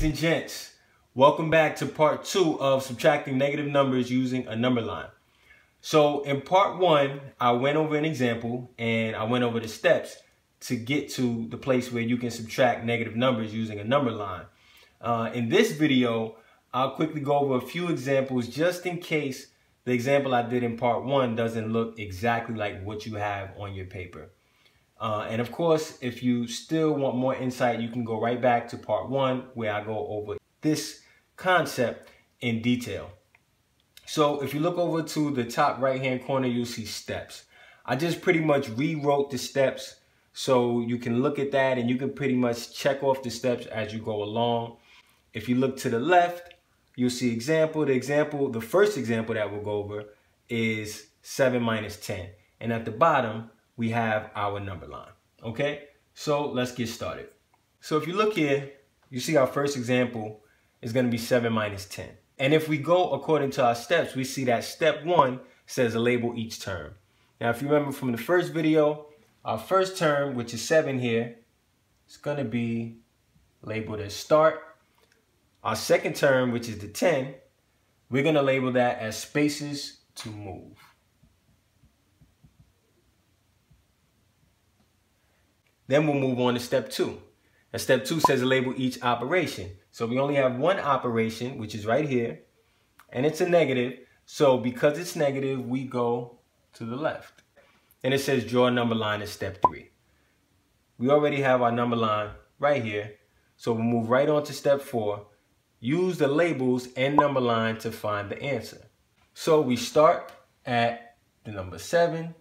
ladies and gents, welcome back to part 2 of subtracting negative numbers using a number line. So in part 1, I went over an example and I went over the steps to get to the place where you can subtract negative numbers using a number line. In this video, I'll quickly go over a few examples just in case the example I did in part 1 doesn't look exactly like what you have on your paper. And of course, if you still want more insight, you can go right back to part 1 where I go over this concept in detail. So if you look over to the top right hand corner, you'll see steps. I just pretty much rewrote the steps so you can look at that and you can pretty much check off the steps as you go along. If you look to the left, you'll see example. The first example that we'll go over is 7 minus 10. And at the bottom, we have our number line. Okay, so let's get started. So if you look here, you see our first example is going to be 7 minus 10. And if we go according to our steps, we see that step 1 says label each term. Now, if you remember from the first video, our first term, which is 7 here, is going to be labeled as start. Our second term, which is the 10, we're going to label that as spaces to move. Then we'll move on to step 2. And step 2 says label each operation. So we only have one operation, which is right here, and it's a negative. So because it's negative, we go to the left. And it says draw a number line as step 3. We already have our number line right here. So we'll move right on to step 4. Use the labels and number line to find the answer. So we start at the number 7,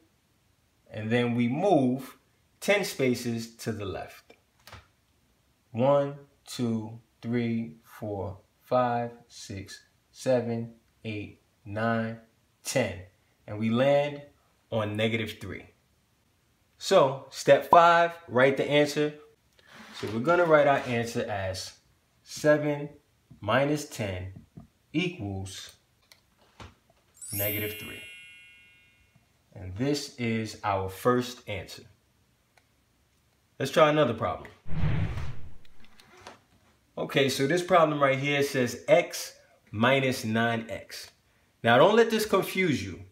and then we move 10 spaces to the left. 1, 2, 3, 4, 5, 6, 7, 8, 9, 10. And we land on -3. So step 5, write the answer. So we're going to write our answer as 7 minus 10 equals -3. And this is our first answer. Let's try another problem. Okay, so this problem right here says x minus 9x. Now, don't let this confuse you.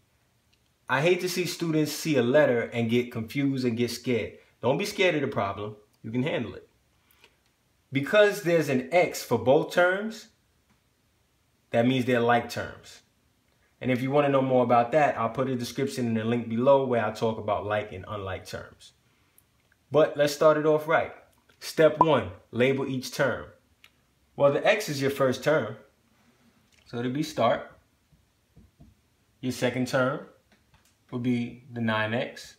I hate to see students see a letter and get confused and get scared. Don't be scared of the problem. You can handle it. Because there's an x for both terms, that means they're like terms. And if you want to know more about that, I'll put a description in the link below where I talk about like and unlike terms. But let's start it off right. Step 1, label each term. Well, the x is your first term, so it'll be start. Your second term will be the 9x.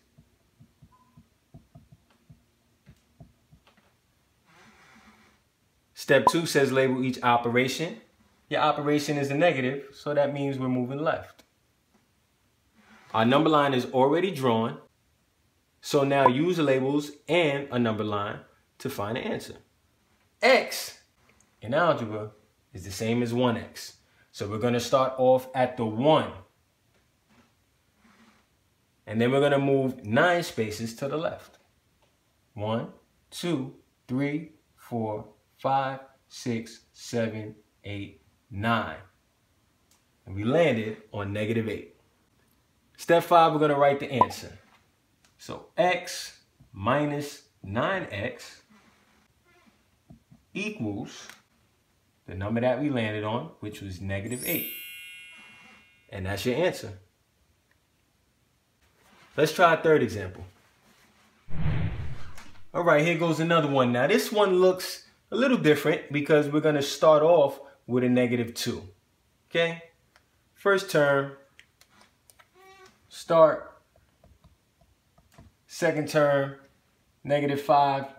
Step 2 says label each operation. Your operation is a negative, so that means we're moving left. Our number line is already drawn. So now use the labels and a number line to find the answer. X in algebra is the same as 1x. So we're going to start off at the 1. And then we're going to move 9 spaces to the left. 1, 2, 3, 4, 5, 6, 7, 8, 9. And we landed on -8. Step 5, we're going to write the answer. So x minus 9x equals the number that we landed on, which was -8. And that's your answer. Let's try a third example. All right, here goes another one. Now this one looks a little different because we're going to start off with a -2. Okay? First term, start. Second term, -5.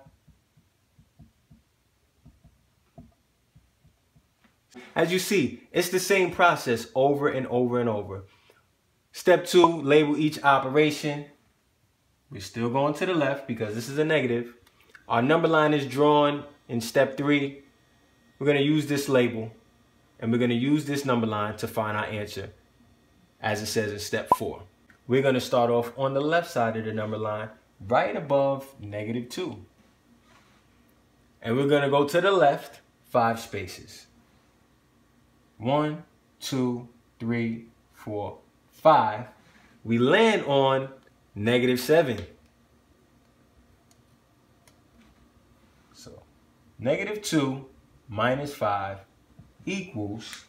As you see, it's the same process over and over and over. Step 2, label each operation. We're still going to the left because this is a negative. Our number line is drawn in step 3. We're going to use this label and we're going to use this number line to find our answer as it says in step 4. We're going to start off on the left side of the number line, right above -2. And we're going to go to the left 5 spaces. 1, 2, 3, 4, 5. We land on -7. So -2 minus 5 equals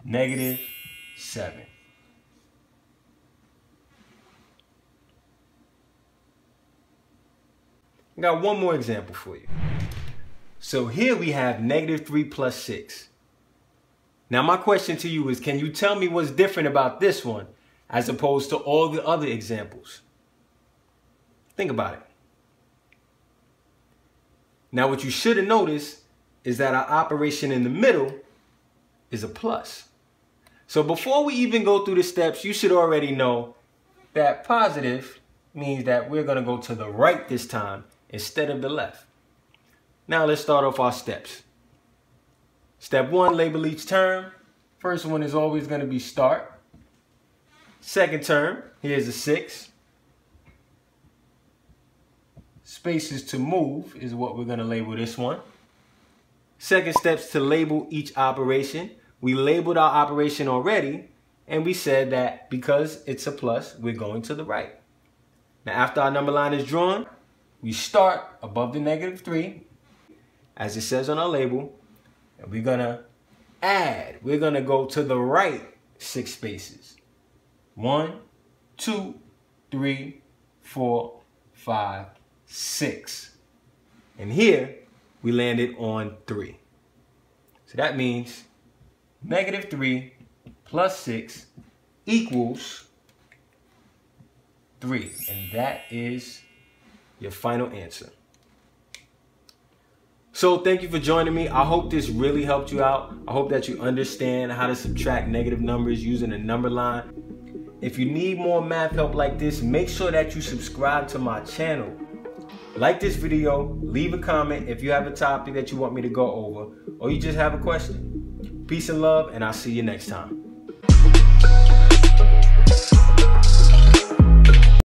-7. I got one more example for you. So here we have -3 plus 6. Now my question to you is, can you tell me what's different about this one as opposed to all the other examples? Think about it. Now what you should have noticed is that our operation in the middle is a plus. So before we even go through the steps, you should already know that positive means that we're going to go to the right this time instead of the left. Now let's start off our steps. Step 1, label each term. First one is always going to be start. Second term, here's a 6. Spaces to move is what we're going to label this one. Second step's to label each operation. We labeled our operation already, and we said that because it's a plus, we're going to the right. Now after our number line is drawn, we start above the -3, as it says on our label, and we're gonna add. We're gonna go to the right 6 spaces. 1, 2, 3, 4, 5, 6. And here we landed on 3. So that means -3 plus 6 equals 3. And that is your final answer. So thank you for joining me. I hope this really helped you out. I hope that you understand how to subtract negative numbers using a number line. If you need more math help like this, make sure that you subscribe to my channel. Like this video, leave a comment if you have a topic that you want me to go over, or you just have a question. Peace and love, and I'll see you next time.